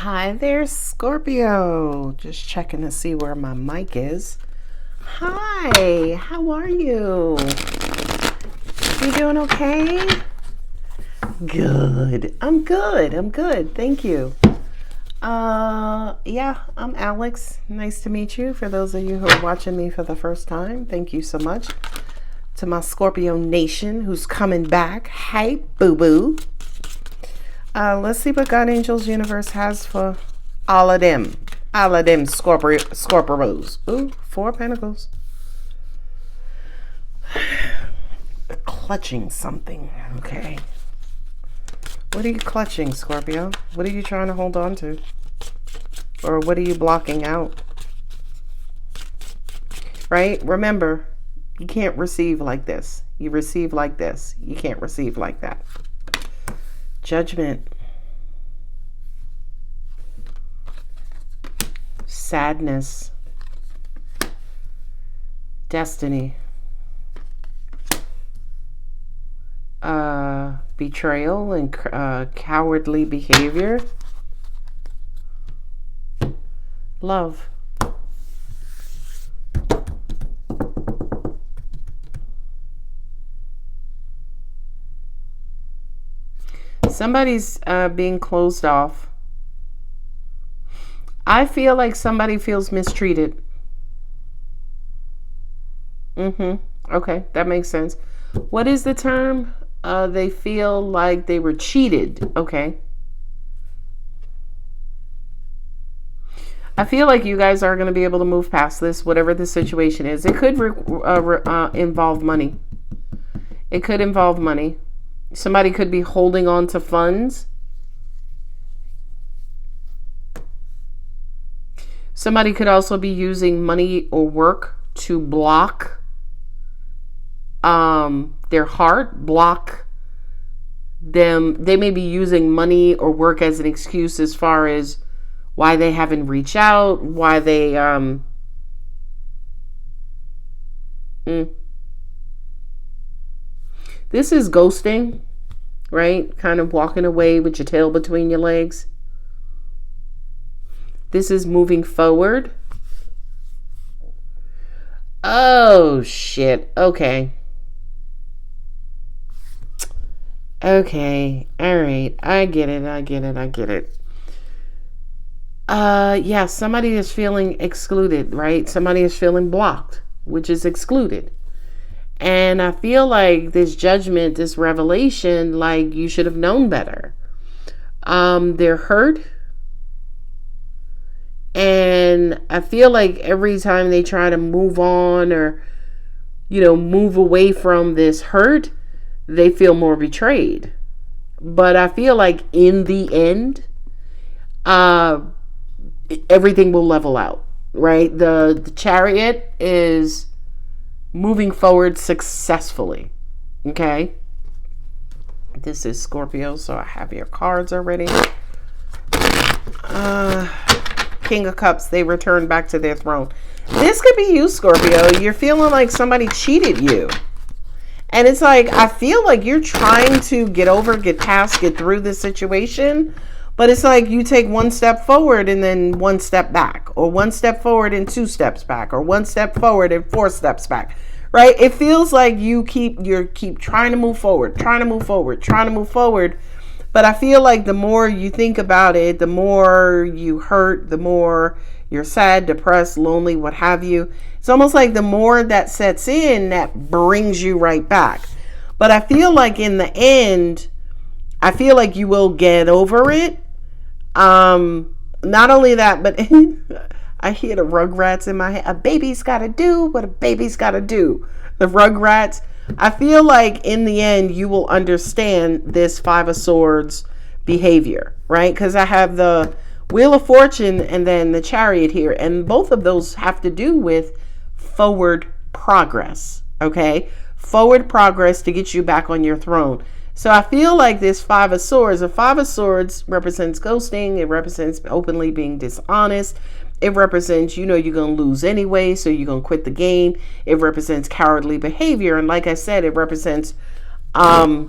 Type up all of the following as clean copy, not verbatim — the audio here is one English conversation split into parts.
Hi there, Scorpio. Just checking to see where my mic is. Hi, how are you? You doing okay? Good. I'm good. Thank you. Yeah, I'm Alex. Nice to meet you. For those of you who are watching me for the first time, thank you so much. To my Scorpio Nation who's coming back. Hey, boo-boo. Let's see what God Angels Universe has for all of them. Scorpios. Ooh, 4 of Pentacles. Clutching something. Okay. What are you clutching, Scorpio? What are you trying to hold on to? Or what are you blocking out? Right? Remember, you can't receive like this. You receive like this. You can't receive like that. Judgment. Sadness. Destiny. Betrayal and cowardly behavior. Love. Somebody's being closed off. I feel like somebody feels mistreated. Okay, that makes sense. What is the term? They feel like they were cheated. Okay. I feel like you guys are going to be able to move past this, whatever the situation is. It could involve money. It could involve money. Somebody could be holding on to funds. Somebody could also be using money or work to block their heart, block them. They may be using money or work as an excuse as far as why they haven't reached out, why they This is ghosting, right? Kind of walking away with your tail between your legs. This is moving forward. Oh, shit. Okay. Okay. All right. I get it. Yeah, somebody is feeling excluded, right? Somebody is feeling blocked, which is excluded. And I feel like this judgment, this revelation, like you should have known better. They're hurt. And I feel like every time they try to move on or, move away from this hurt, they feel more betrayed. But I feel like in the end, everything will level out, right? The Chariot is moving forward successfully. Okay. This is Scorpio, so I have your cards already. King of Cups, they return back to their throne. This could be you, Scorpio. You're feeling like somebody cheated you. And it's like, I feel like you're trying to get past, get through this situation. But it's like you take 1 step forward and then 1 step back, or 1 step forward and 2 steps back, or 1 step forward and 4 steps back, right? It feels like you keep trying to move forward. But I feel like the more you think about it, the more you hurt, the more you're sad, depressed, lonely, what have you. It's almost like the more that sets in, that brings you right back. But I feel like in the end, I feel like you will get over it. Not only that, but I hear the Rugrats in my head. A baby's got to do what a baby's got to do. The Rugrats. I feel like in the end, you will understand this 5 of Swords behavior, right? Because I have the Wheel of Fortune and then the Chariot here. And both of those have to do with forward progress, okay? Forward progress to get you back on your throne. So I feel like this 5 of Swords, the 5 of Swords represents ghosting. It represents openly being dishonest. It represents, you're going to lose anyway, so you're going to quit the game. It represents cowardly behavior. And like I said, it represents ghosting,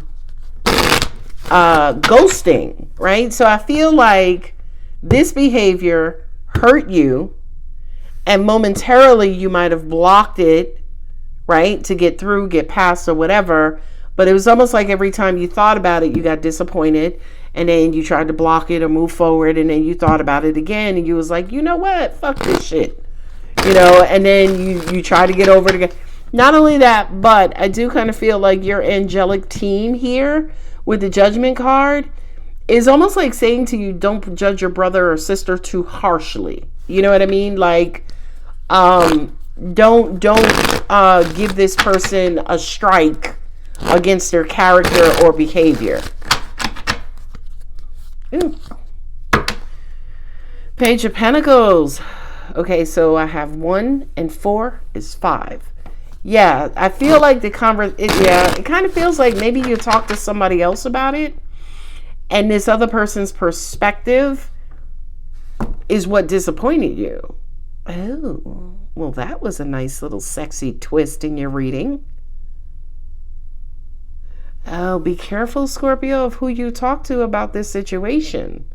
right? So I feel like This behavior hurt you, and momentarily you might have blocked it, right, to get through, get past, or whatever. But it was almost like every time you thought about it, you got disappointed, and then you tried to block it or move forward, and then you thought about it again, and you was like, you know what, fuck this shit, and then you try to get over it again. Not only that, but I do kind of feel like your angelic team here with the Judgment card is almost like saying to you, don't judge your brother or sister too harshly. You know what I mean? Like, don't give this person a strike against their character or behavior. Ooh. Page of Pentacles. Okay, so I have 1 and 4 is 5. Yeah, I feel like it kind of feels like maybe you talk to somebody else about it, and this other person's perspective is what disappointed you. Oh, well, that was a nice little sexy twist in your reading. Oh, be careful, Scorpio, of who you talk to about this situation,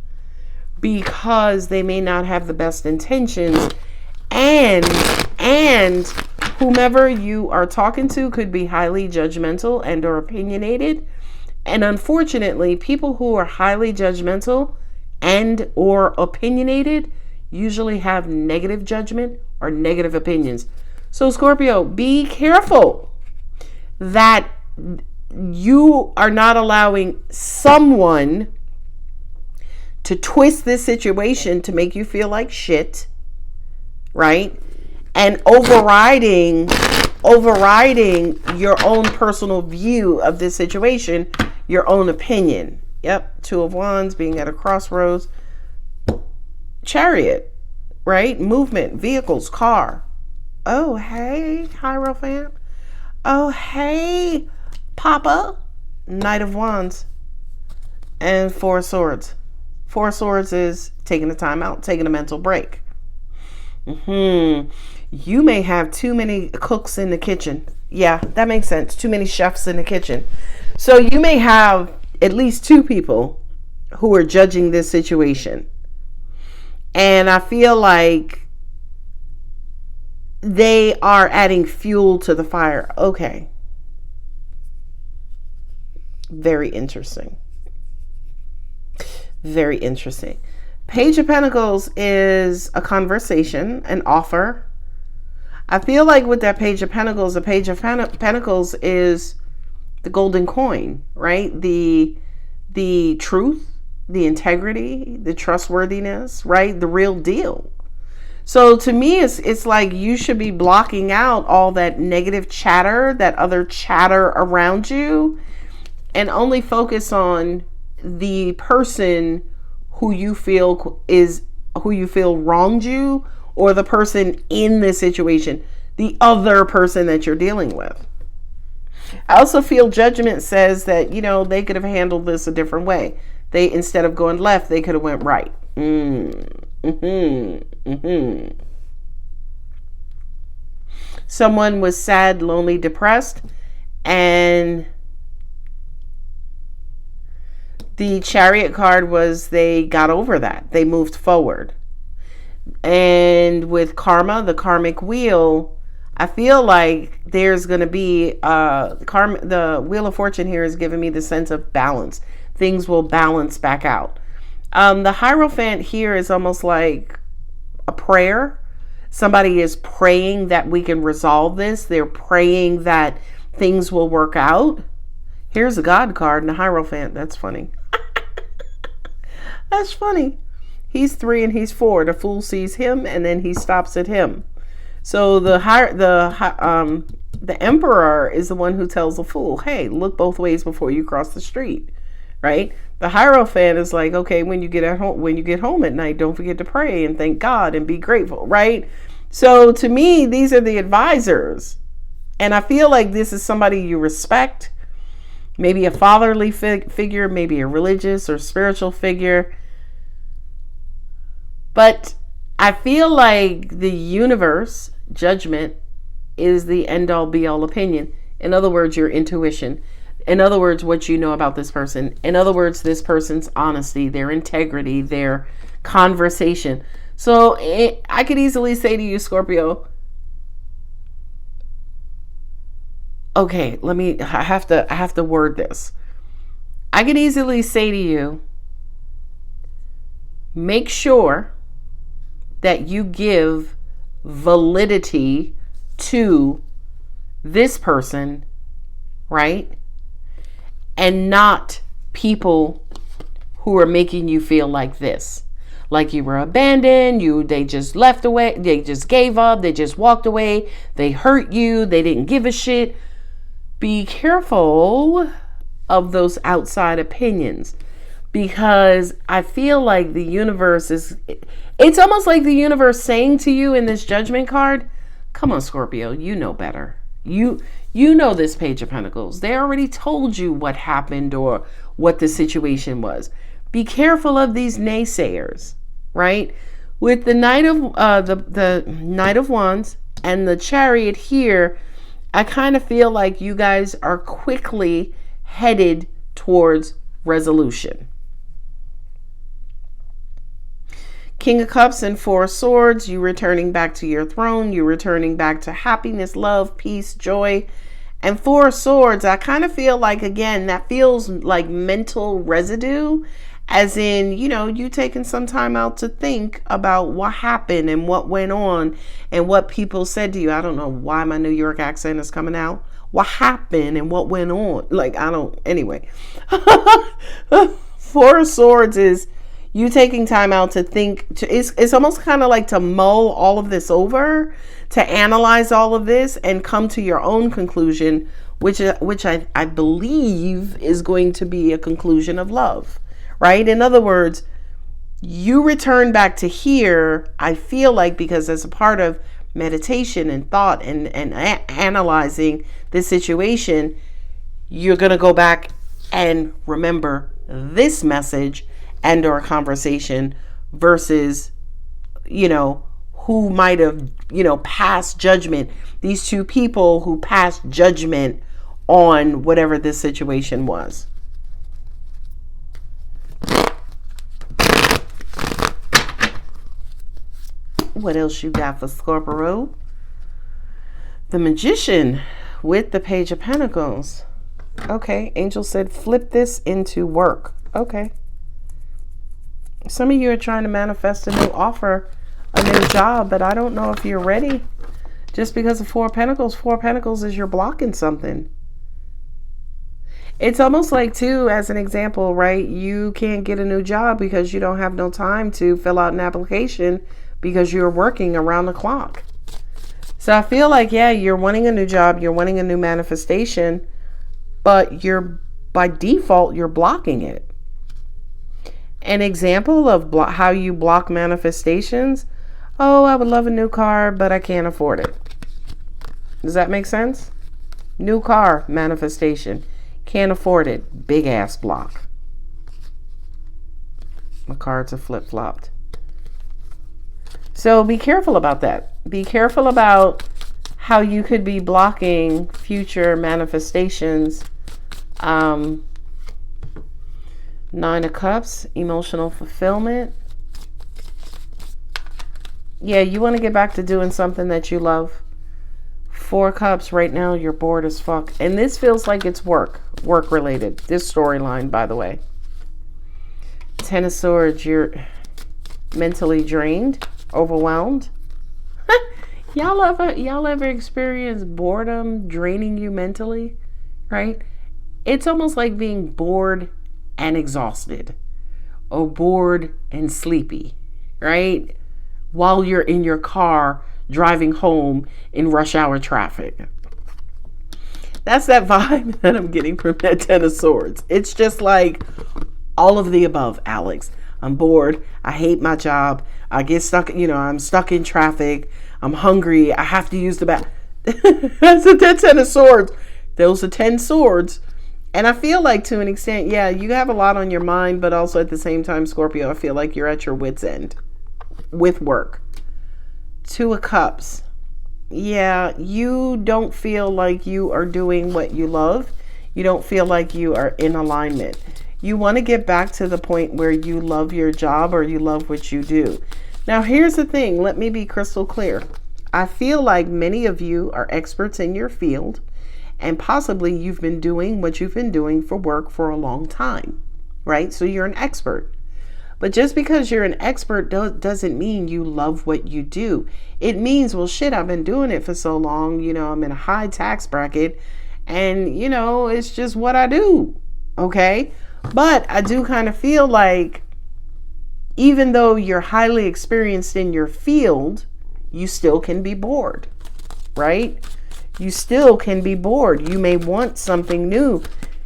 because they may not have the best intentions, and whomever you are talking to could be highly judgmental and or opinionated. And unfortunately, people who are highly judgmental and or opinionated usually have negative judgment or negative opinions. So Scorpio, be careful that you are not allowing someone to twist this situation to make you feel like shit, right? And overriding your own personal view of this situation, your own opinion. Yep, 2 of Wands, being at a crossroads. Chariot, right? Movement, vehicles, car. Oh, hey, Hierophant. Oh, hey, Papa. Knight of Wands. And 4 of Swords. 4 of Swords is taking a time out, taking a mental break. You may have too many cooks in the kitchen. Yeah, that makes sense. Too many chefs in the kitchen. So you may have at least 2 people who are judging this situation. And I feel like they are adding fuel to the fire. Okay. Very interesting. Very interesting. Page of Pentacles is a conversation, an offer. I feel like with that Page of Pentacles, the Page of Pentacles is the golden coin, right? The truth, the integrity, the trustworthiness, right? The real deal. So to me, it's like you should be blocking out all that negative chatter, that other chatter around you, and only focus on the person who you feel wronged you, or the person in this situation, the other person that you're dealing with. I also feel Judgment says that, they could have handled this a different way. They, instead of going left, they could have went right. Someone was sad, lonely, depressed, and the Chariot card was they got over that. They moved forward. And with karma, the karmic wheel, I feel like there's going to be the Wheel of Fortune here is giving me the sense of balance. Things will balance back out. The Hierophant here is almost like a prayer. Somebody is praying that we can resolve this. They're praying that things will work out. Here's a God card and a Hierophant. That's funny. That's funny. He's 3 and he's 4. The Fool sees him and then he stops at him. So the Emperor is the one who tells the Fool, hey, look both ways before you cross the street, right? The Hierophant is like, okay, when you get home at night, don't forget to pray and thank God and be grateful, right? So to me, these are the advisors. And I feel like this is somebody you respect, maybe a fatherly figure, maybe a religious or spiritual figure. But I feel like the universe, Judgment, is the end-all be-all opinion. In other words, your intuition. In other words, what you know about this person. In other words, this person's honesty, their integrity, their conversation. So I could easily say to you, Scorpio, okay, I have to word this. I could easily say to you, make sure that you give validity to this person, right? And not people who are making you feel like this. Like you were abandoned, they just left away, they just gave up, they just walked away, they hurt you, they didn't give a shit. Be careful of those outside opinions, because I feel like the universe it's almost like the universe saying to you in this judgment card, come on, Scorpio, you know better. You know this Page of Pentacles. They already told you what happened or what the situation was. Be careful of these naysayers, right? With the Knight of the Knight of Wands and the Chariot here, I kind of feel like you guys are quickly headed towards resolution. King of Cups and Four of Swords, you returning back to your throne, you returning back to happiness, love, peace, joy. And Four of Swords, I kind of feel like, again, that feels like mental residue, as in, you taking some time out to think about what happened and what went on and what people said to you. I don't know why my New York accent is coming out. What happened and what went on. Anyway. Four of Swords is you taking time out to think. It's almost kind of like to mull all of this over, to analyze all of this and come to your own conclusion, which I believe is going to be a conclusion of love, right? In other words, you return back to here, I feel like, because as a part of meditation and thought and analyzing this situation, you're going to go back and remember this message and or conversation versus, who might have, passed judgment. These two people who passed judgment on whatever this situation was. What else you got for Scorpio? The Magician with the Page of Pentacles. Okay, Angel said flip this into work. Okay. Some of you are trying to manifest a new offer, a new job, but I don't know if you're ready. Just because of Four Pentacles is you're blocking something. It's almost like, too, as an example, right? You can't get a new job because you don't have no time to fill out an application because you're working around the clock. So I feel like, yeah, you're wanting a new job, you're wanting a new manifestation, but by default, you're blocking it. An example of how you block manifestations. Oh, I would love a new car, but I can't afford it. Does that make sense? New car manifestation. Can't afford it. Big ass block. My cards are flip-flopped. So be careful about that. Be careful about how you could be blocking future manifestations. Nine of Cups, emotional fulfillment. Yeah, you want to get back to doing something that you love. Four of Cups, right now you're bored as fuck. And this feels like it's work related. This storyline, by the way. Ten of Swords, you're mentally drained, overwhelmed. Y'all ever experience boredom draining you mentally, right? It's almost like being bored and exhausted, or bored and sleepy, right? While you're in your car driving home in rush hour traffic. That's that vibe that I'm getting from that Ten of Swords. It's just like all of the above, Alex. I'm bored. I hate my job. I get stuck, I'm stuck in traffic. I'm hungry. I have to use the bath. That's that Ten of Swords. Those are 10 swords. And I feel like, to an extent, yeah, you have a lot on your mind, but also at the same time, Scorpio, I feel like you're at your wit's end with work. Two of Cups. Yeah, you don't feel like you are doing what you love. You don't feel like you are in alignment. You want to get back to the point where you love your job or you love what you do. Now, here's the thing. Let me be crystal clear. I feel like many of you are experts in your field, and possibly you've been doing what you've been doing for work for a long time, right? So you're an expert. But just because you're an expert doesn't mean you love what you do. It means, well, shit, I've been doing it for so long. You know, I'm in a high tax bracket and, you know, it's just what I do. Okay. But I do kind of feel like even though you're highly experienced in your field, you still can be bored, right? You still can be bored. You may want something new.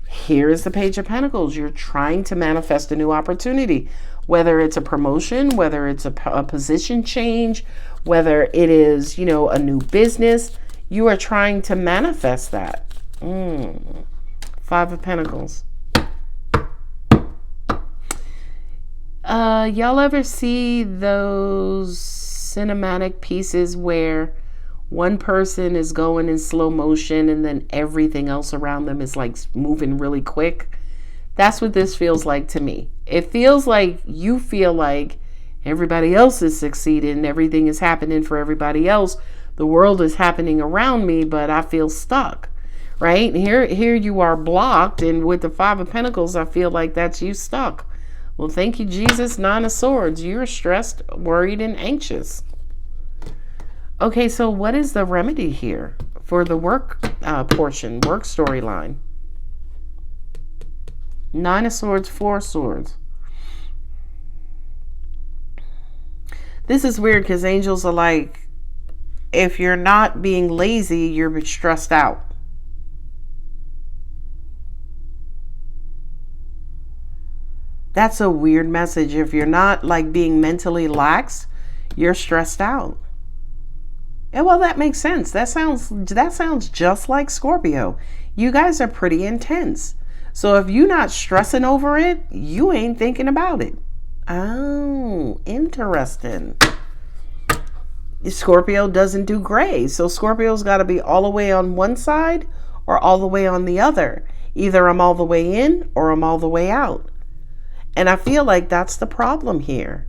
Here's the Page of Pentacles. You're trying to manifest a new opportunity, whether it's a promotion, whether it's a position change, whether it is, you know, a new business. You are trying to manifest that. Five of Pentacles. Y'all ever see those cinematic pieces where one person is going in slow motion and then everything else around them is like moving really quick? That's what this feels like to me. It feels like you feel like everybody else is succeeding, everything is happening for everybody else. The world is happening around me, but I feel stuck, right? Here you are blocked, and with the Five of Pentacles, I feel like that's you stuck. Well, thank you, Jesus. Nine of Swords. You're stressed, worried, and anxious. Okay, so what is the remedy here for the work portion, work storyline? Nine of Swords, Four of Swords. This is weird because angels are like, if you're not being lazy, you're stressed out. That's a weird message. If you're not like being mentally lax, you're stressed out. And well, that makes sense. That sounds just like Scorpio. You guys are pretty intense. So if you're not stressing over it, you ain't thinking about it. Oh, interesting. Scorpio doesn't do gray. So Scorpio's got to be all the way on one side or all the way on the other. Either I'm all the way in or I'm all the way out. And I feel like that's the problem here.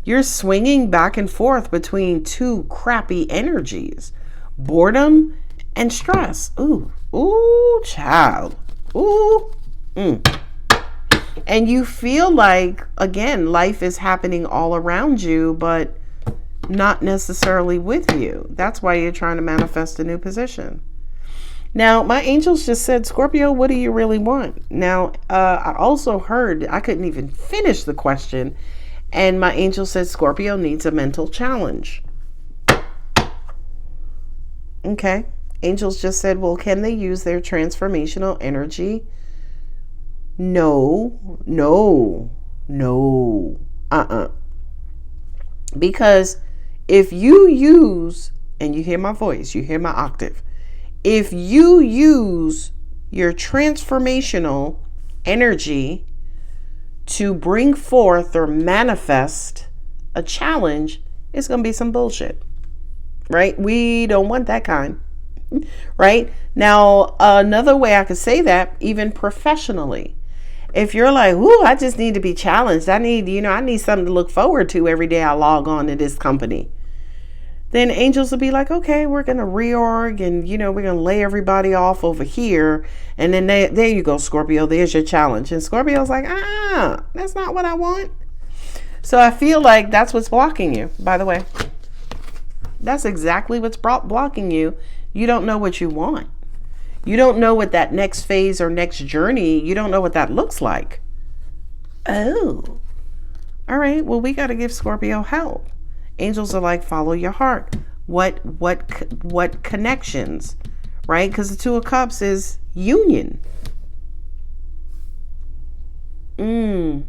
You're swinging back and forth between two crappy energies, boredom and stress. Ooh, child. Ooh. And you feel like, again, life is happening all around you, but not necessarily with you. That's why you're trying to manifest a new position. Now, my angels just said, Scorpio, what do you really want? Now, I also heard, I couldn't even finish the question, and my angel said Scorpio needs a mental challenge. Okay. Angels just said, well, can they use their transformational energy? No. Because if you use, and you hear my voice, you hear my octave, if you use your transformational energy to bring forth or manifest a challenge, it's going to be some bullshit, right? We don't want that kind, right? Now, another way I could say that, even professionally, if you're like, ooh, I just need to be challenged. I need something to look forward to every day I log on to this company. Then angels will be like, okay, we're going to reorg and, we're going to lay everybody off over here. And then there you go, Scorpio, there's your challenge. And Scorpio's like, that's not what I want. So I feel like that's what's blocking you, by the way. That's exactly what's blocking you. You don't know what you want. You don't know what that next phase or next journey, you don't know what that looks like. Oh, all right. Well, we got to give Scorpio help. Angels are like, follow your heart. What connections, right? Because the Two of Cups is union. And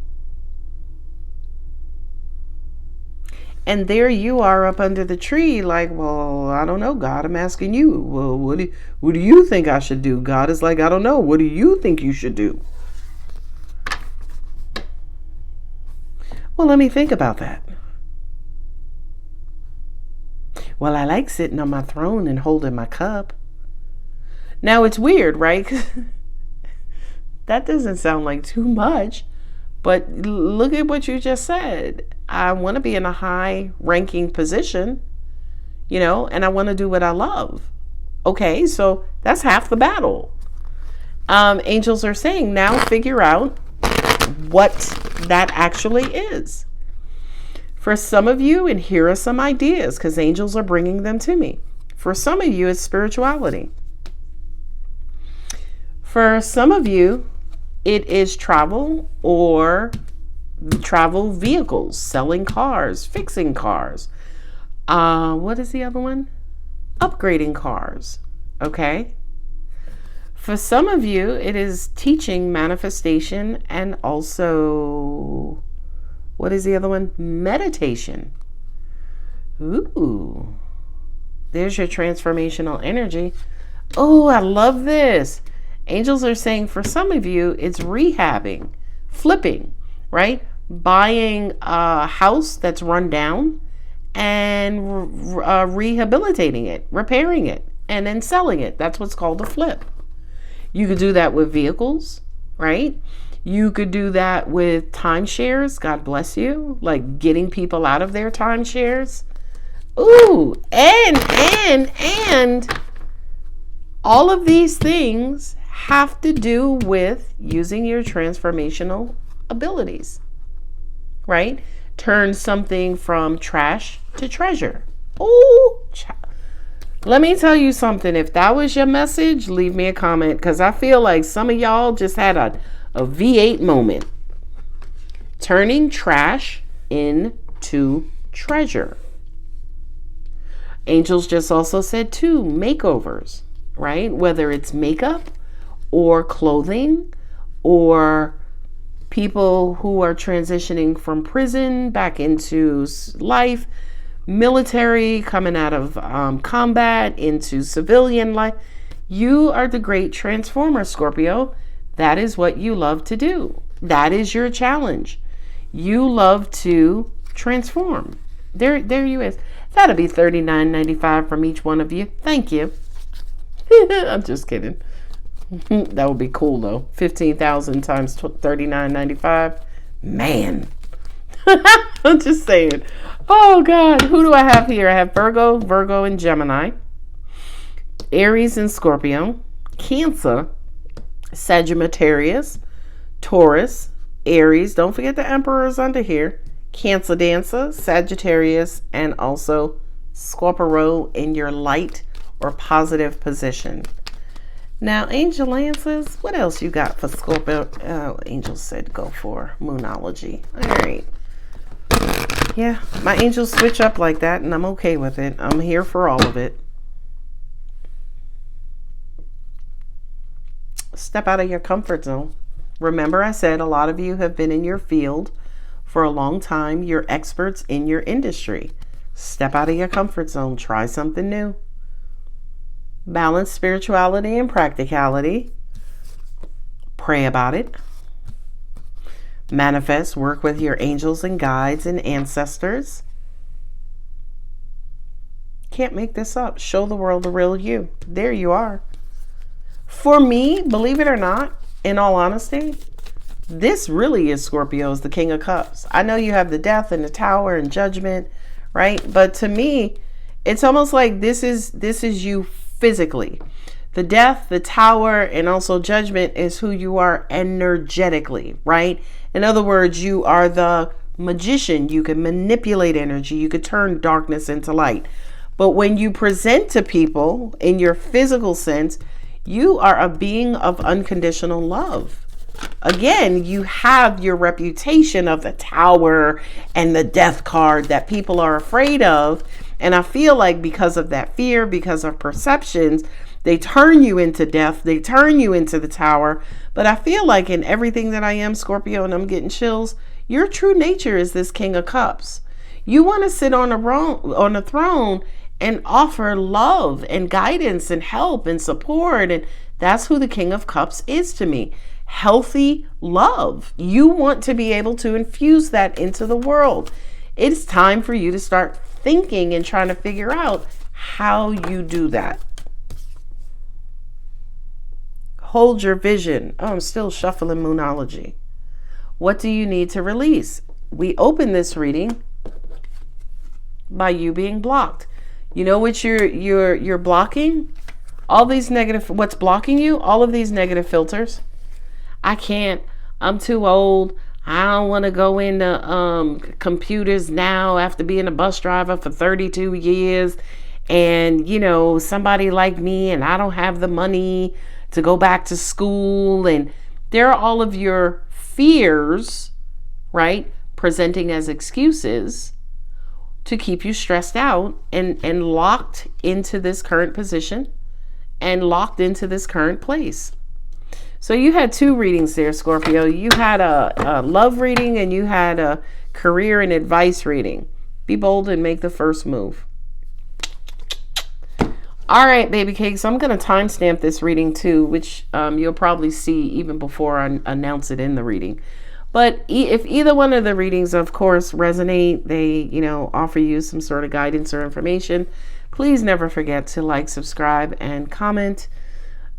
there you are up under the tree like, well, I don't know, God, I'm asking you. Well, what do you think I should do? God is like, I don't know. What do you think you should do? Well, let me think about that. Well, I like sitting on my throne and holding my cup. Now it's weird, right? That doesn't sound like too much, but look at what you just said. I want to be in a high ranking position, and I want to do what I love. Okay, so that's half the battle. Angels are saying now figure out what that actually is. For some of you, and here are some ideas because angels are bringing them to me. For some of you, it's spirituality. For some of you, it is travel or travel vehicles, selling cars, fixing cars. What is the other one? Upgrading cars. Okay. For some of you, it is teaching, manifestation, and also, what is the other one? Meditation. Ooh. There's your transformational energy. Oh, I love this. Angels are saying for some of you, it's rehabbing, flipping, right? Buying a house that's run down and rehabilitating it, repairing it, and then selling it. That's what's called a flip. You could do that with vehicles, right? You could do that with timeshares. God bless you. Like getting people out of their timeshares. Ooh, and all of these things have to do with using your transformational abilities, right? Turn something from trash to treasure. Ooh, let me tell you something. If that was your message, leave me a comment because I feel like some of y'all just had a V8 moment. Turning trash into treasure. Angels just also said too, makeovers, right? Whether it's makeup or clothing or people who are transitioning from prison back into life, military, coming out of combat into civilian life. You are the great transformer, Scorpio. That is what you love to do. That is your challenge. You love to transform. There you is. That'll be $39.95 from each one of you. Thank you. I'm just kidding. That would be cool though. 15,000 times $39.95. Man. I'm just saying. Oh God, who do I have here? I have Virgo and Gemini, Aries and Scorpio, Cancer, Sagittarius, Taurus, Aries. Don't forget the Emperor's under here. Cancer Dancer, Sagittarius, and also Scorpio in your light or positive position. Now, Angel Answers, what else you got for Scorpio? Oh, Angel said go for Moonology. All right. Yeah, my angels switch up like that, and I'm okay with it. I'm here for all of it. Step out of your comfort zone. Remember, I said a lot of you have been in your field for a long time. You're experts in your industry. Step out of your comfort zone. Try something new. Balance spirituality and practicality. Pray about it. Manifest, work with your angels and guides and ancestors. Can't make this up. Show the world the real you. There you are. For me, believe it or not, in all honesty, this really is Scorpio, is the King of Cups. I know you have the Death and the Tower and Judgment, right? But to me, it's almost like this is you physically. The Death, the Tower, and also Judgment is who you are energetically, right? In other words, you are the magician. You can manipulate energy. You could turn darkness into light. But when you present to people in your physical sense, you are a being of unconditional love. Again, you have your reputation of the Tower and the Death card that people are afraid of. And I feel like because of that fear, because of perceptions, they turn you into death. They turn you into the Tower. But I feel like in everything that I am, Scorpio, and I'm getting chills, your true nature is this King of Cups. You want to sit on a throne and offer love and guidance and help and support. And that's who the King of Cups is to me. Healthy love. You want to be able to infuse that into the world. It's time for you to start thinking and trying to figure out how you do that. Hold your vision. Oh, I'm still shuffling Moonology. What do you need to release? We open this reading by you being blocked. You know what you're blocking? All these negative, what's blocking you? All of these negative filters. I can't. I'm too old. I don't want to go into computers now after being a bus driver for 32 years. And, you know, somebody like me, and I don't have the money to go back to school. And there are all of your fears, right, presenting as excuses to keep you stressed out and locked into this current position and locked into this current place. So you had two readings there, Scorpio. You had a love reading and you had a career and advice reading. Be bold and make the first move. All right, baby cakes. I'm going to timestamp this reading too, which you'll probably see even before I announce it in the reading. But if either one of the readings, of course, resonate, they, you know, offer you some sort of guidance or information, please never forget to like, subscribe, and comment.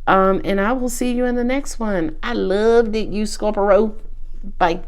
And I will see you in the next one. I loved it, you Scorpio. Bye.